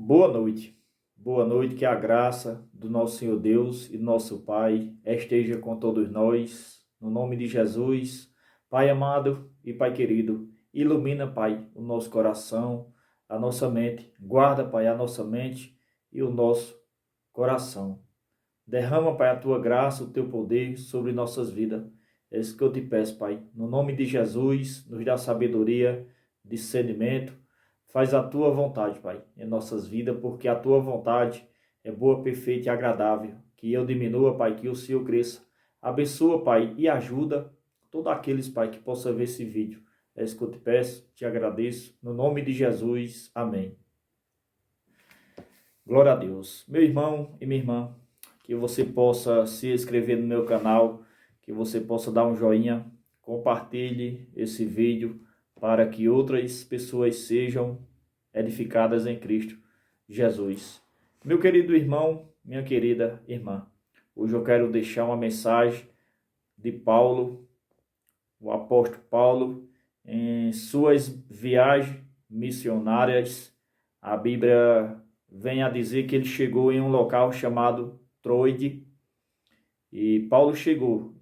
Boa noite, que a graça do nosso Senhor Deus e do nosso Pai esteja com todos nós, no nome de Jesus. Pai amado e Pai querido, ilumina, Pai, o nosso coração, a nossa mente, guarda, Pai, a nossa mente e o nosso coração. Derrama, Pai, a Tua graça, o Teu poder sobre nossas vidas. É isso que eu te peço, Pai, no nome de Jesus, nos dá sabedoria, discernimento. Faz a Tua vontade, Pai, em nossas vidas, porque a Tua vontade é boa, perfeita e agradável. Que eu diminua, Pai, que o Senhor cresça. Abençoa, Pai, e ajuda todos aqueles, Pai, que possam ver esse vídeo. É isso que eu te peço, te agradeço. No nome de Jesus, amém. Glória a Deus. Meu irmão e minha irmã, que você possa se inscrever no meu canal, que você possa dar um joinha, compartilhe esse vídeo, para que outras pessoas sejam edificadas em Cristo Jesus. Meu querido irmão, minha querida irmã, hoje eu quero deixar uma mensagem de Paulo, o apóstolo Paulo, em suas viagens missionárias. A Bíblia vem a dizer que ele chegou em um local chamado Troade, e Paulo chegou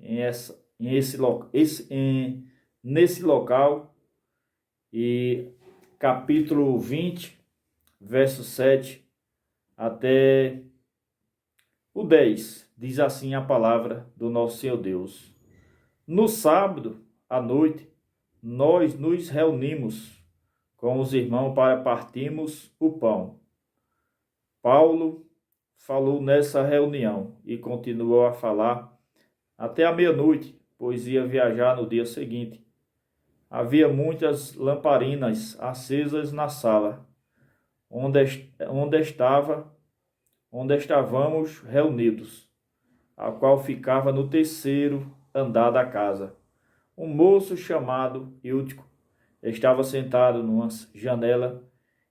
nesse local. E capítulo 20, verso 7 até o 10, diz assim a palavra do nosso Senhor Deus. No sábado, à noite, nós nos reunimos com os irmãos para partirmos o pão. Paulo falou nessa reunião e continuou a falar até a meia-noite, pois ia viajar no dia seguinte. Havia muitas lamparinas acesas na sala, onde estávamos reunidos, a qual ficava no terceiro andar da casa. Um moço chamado Eutico estava sentado numa janela,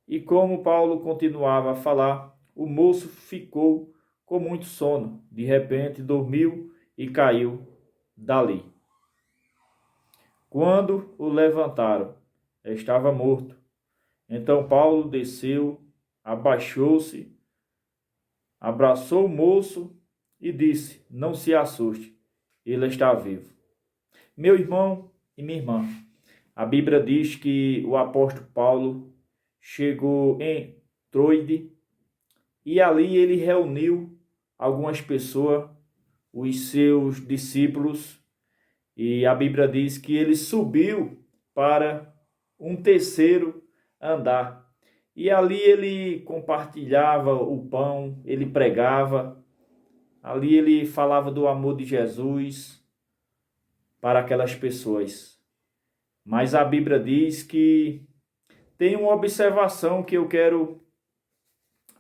e como Paulo continuava a falar, o moço ficou com muito sono. De repente dormiu e caiu dali. Quando o levantaram, estava morto. Então Paulo desceu, abaixou-se, abraçou o moço e disse: Não se assuste, ele está vivo. Meu irmão e minha irmã, a Bíblia diz que o apóstolo Paulo chegou em Troade e ali ele reuniu algumas pessoas, os seus discípulos. E a Bíblia diz que ele subiu para um terceiro andar. E ali ele compartilhava o pão, ele pregava. Ali ele falava do amor de Jesus para aquelas pessoas. Mas a Bíblia diz que tem uma observação que eu quero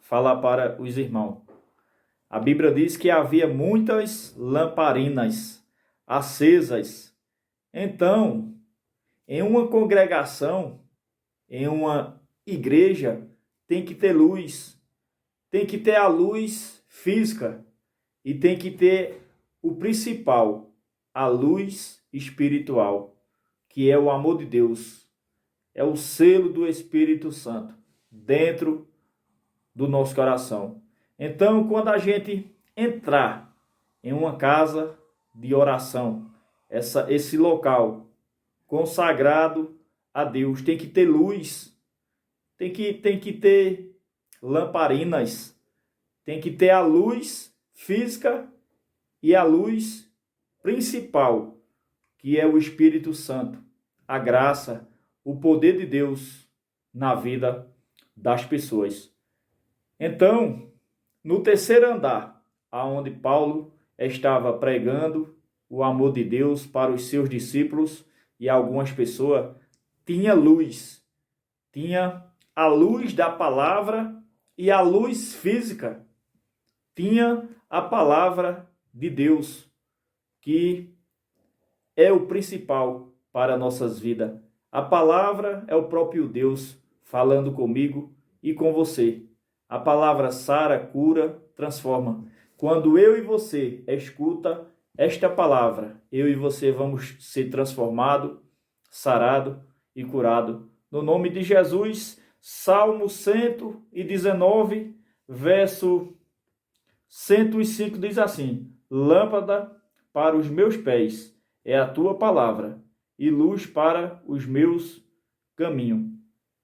falar para os irmãos. A Bíblia diz que havia muitas lamparinas acesas. Então, em uma congregação, em uma igreja, tem que ter luz, tem que ter a luz física e tem que ter o principal, a luz espiritual, que é o amor de Deus, é o selo do Espírito Santo dentro do nosso coração. Então, quando a gente entrar em uma casa de oração, esse local consagrado a Deus, tem que ter luz, tem que ter lamparinas, tem que ter a luz física e a luz principal, que é o Espírito Santo, a graça, o poder de Deus na vida das pessoas. Então, no terceiro andar, aonde Paulo estava pregando o amor de Deus para os seus discípulos e algumas pessoas, tinha luz. Tinha a luz da palavra e a luz física. Tinha a palavra de Deus, que é o principal para nossas vidas. A palavra é o próprio Deus falando comigo e com você. A palavra sara, cura, transforma. Quando eu e você escuta esta palavra, eu e você vamos ser transformado, sarado e curado. No nome de Jesus, Salmo 119, verso 105 diz assim: lâmpada para os meus pés é a tua palavra e luz para os meus caminhos.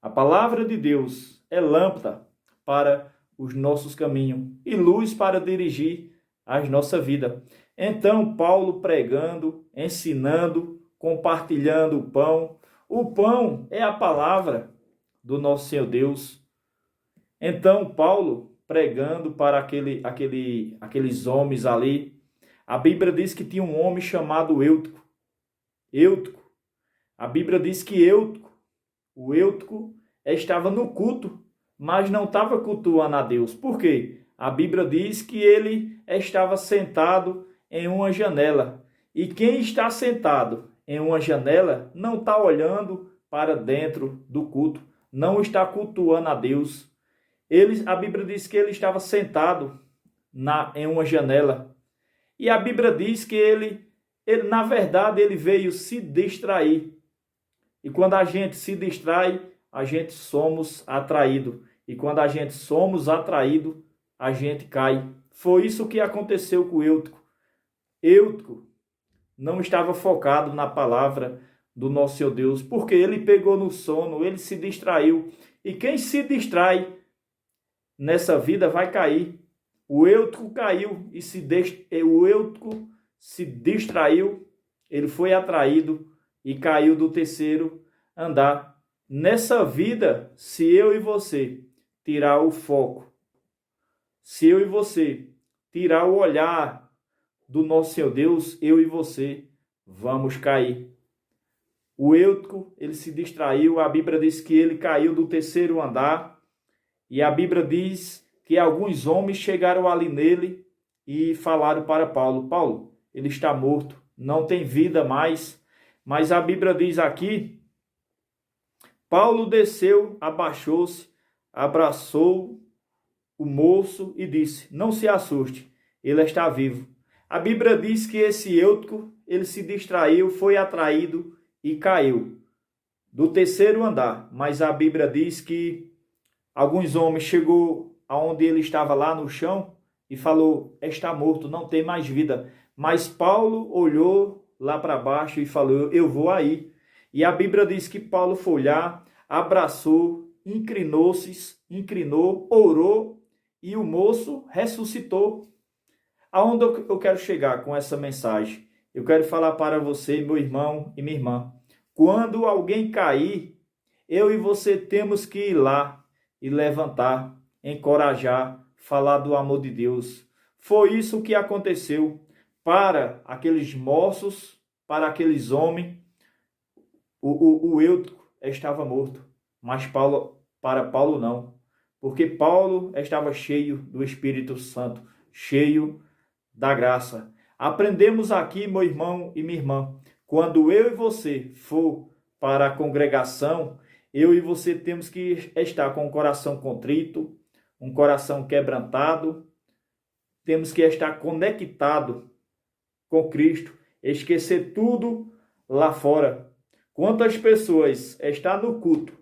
A palavra de Deus é lâmpada para os nossos caminhos e luz para dirigir a nossa vida. Então, Paulo pregando, ensinando, compartilhando o pão. O pão é a palavra do nosso Senhor Deus. Então, Paulo pregando para aqueles homens ali. A Bíblia diz que tinha um homem chamado Eutico. Eutico. A Bíblia diz que o Eutico estava no culto, mas não estava cultuando a Deus. Por quê? A Bíblia diz que ele estava sentado em uma janela. E quem está sentado em uma janela não está olhando para dentro do culto, não está cultuando a Deus. A Bíblia diz que ele estava sentado em uma janela. E a Bíblia diz que ele, na verdade, ele veio se distrair. E quando a gente se distrai, a gente somos atraído. E quando a gente somos atraído, a gente cai. Foi isso que aconteceu com o Eutico. Eutico não estava focado na palavra do nosso Senhor Deus, porque ele pegou no sono, ele se distraiu. E quem se distrai nessa vida vai cair. O Eutico caiu e o Eutico se distraiu, ele foi atraído e caiu do terceiro andar. Nessa vida, se eu e você tirar o foco, se eu e você tirar o olhar do nosso Senhor Deus, eu e você vamos cair. O Eutico, ele se distraiu, a Bíblia diz que ele caiu do terceiro andar, e a Bíblia diz que alguns homens chegaram ali nele e falaram para Paulo: Paulo, ele está morto, não tem vida mais. Mas a Bíblia diz aqui, Paulo desceu, abaixou-se, abraçou o moço e disse: não se assuste, ele está vivo. A Bíblia diz que esse Eutico, ele se distraiu, foi atraído e caiu do terceiro andar. Mas a Bíblia diz que alguns homens chegou aonde ele estava lá no chão e falou: está morto, não tem mais vida. Mas Paulo olhou lá para baixo e falou: eu vou aí. E a Bíblia diz que Paulo foi olhar, abraçou, inclinou, orou e o moço ressuscitou. Aonde eu quero chegar com essa mensagem? Eu quero falar para você, meu irmão e minha irmã. Quando alguém cair, eu e você temos que ir lá e levantar, encorajar, falar do amor de Deus. Foi isso que aconteceu para aqueles moços, para aqueles homens. O Eutico estava morto, mas para Paulo não, porque Paulo estava cheio do Espírito Santo, cheio da graça. Aprendemos aqui, meu irmão e minha irmã, quando eu e você for para a congregação, eu e você temos que estar com o coração contrito, um coração quebrantado, temos que estar conectado com Cristo, esquecer tudo lá fora. Quantas pessoas estão no culto,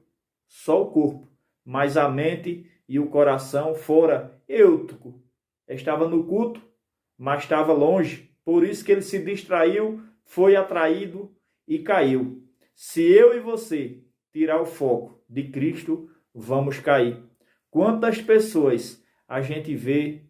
só o corpo, mas a mente e o coração fora. Eutico estava no culto, mas estava longe, por isso que ele se distraiu, foi atraído e caiu. Se eu e você tirar o foco de Cristo, vamos cair. Quantas pessoas a gente vê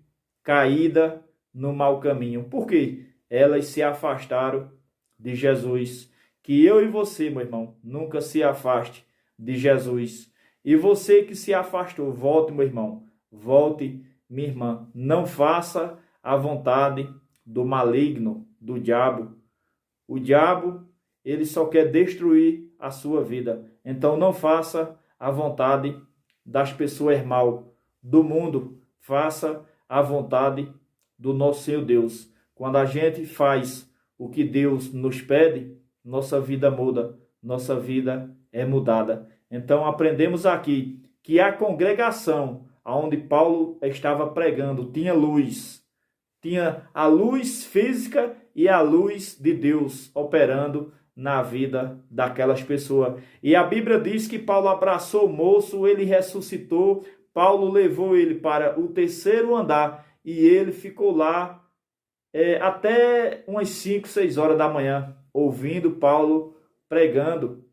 caída no mau caminho? Por quê? Elas se afastaram de Jesus. Que eu e você, meu irmão, nunca se afaste de Jesus. E você que se afastou, volte, meu irmão, volte, minha irmã. Não faça a vontade do maligno, do diabo. O diabo, ele só quer destruir a sua vida. Então não faça a vontade das pessoas mal do mundo. Faça a vontade do nosso Senhor Deus. Quando a gente faz o que Deus nos pede, nossa vida muda, nossa vida é mudada. Então aprendemos aqui que a congregação onde Paulo estava pregando tinha luz. Tinha a luz física e a luz de Deus operando na vida daquelas pessoas. E a Bíblia diz que Paulo abraçou o moço, ele ressuscitou, Paulo levou ele para o terceiro andar e ele ficou lá até umas 5, 6 horas da manhã, ouvindo Paulo pregando.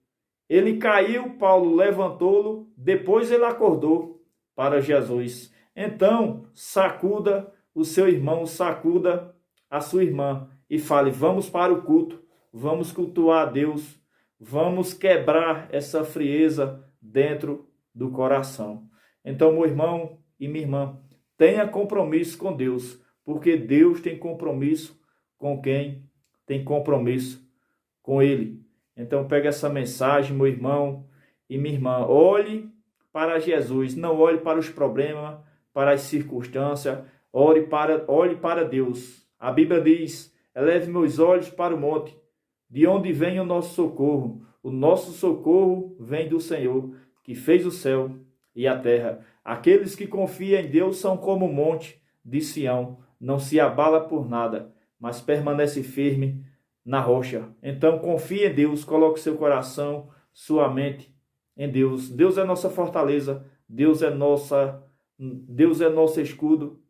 Ele caiu, Paulo levantou-lo, depois ele acordou para Jesus. Então, sacuda o seu irmão, sacuda a sua irmã e fale: vamos para o culto, vamos cultuar a Deus, vamos quebrar essa frieza dentro do coração. Então, meu irmão e minha irmã, tenha compromisso com Deus, porque Deus tem compromisso com quem tem compromisso com Ele. Então, pega essa mensagem, meu irmão e minha irmã, olhe para Jesus, não olhe para os problemas, para as circunstâncias, olhe para Deus. A Bíblia diz: eleve meus olhos para o monte, de onde vem o nosso socorro. O nosso socorro vem do Senhor, que fez o céu e a terra. Aqueles que confiam em Deus são como o monte de Sião, não se abala por nada, mas permanece firme na rocha. Então confie em Deus, coloque seu coração, sua mente em Deus. Deus é nossa fortaleza, Deus é nosso escudo,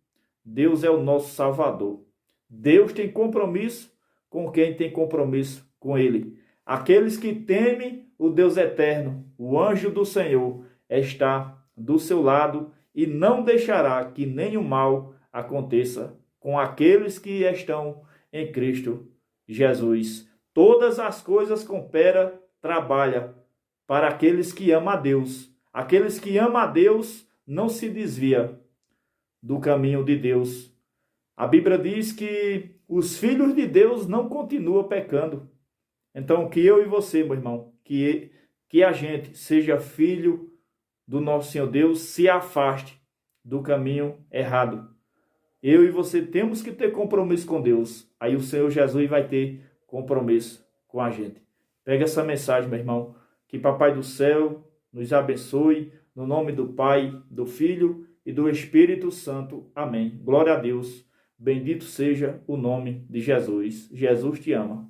Deus é o nosso Salvador. Deus tem compromisso com quem tem compromisso com Ele. Aqueles que temem o Deus eterno, o anjo do Senhor, está do seu lado e não deixará que nenhum mal aconteça com aqueles que estão em Cristo Jesus. Todas as coisas cooperam, trabalham para aqueles que amam a Deus. Aqueles que amam a Deus não se desvia do caminho de Deus. A Bíblia diz que os filhos de Deus não continuam pecando. Então, que eu e você, meu irmão, que a gente seja filho do nosso Senhor Deus, se afaste do caminho errado. Eu e você temos que ter compromisso com Deus. Aí o Senhor Jesus vai ter compromisso com a gente. Pega essa mensagem, meu irmão. Que Papai do céu nos abençoe. No nome do Pai, do Filho e do Espírito Santo. Amém. Glória a Deus. Bendito seja o nome de Jesus. Jesus te ama.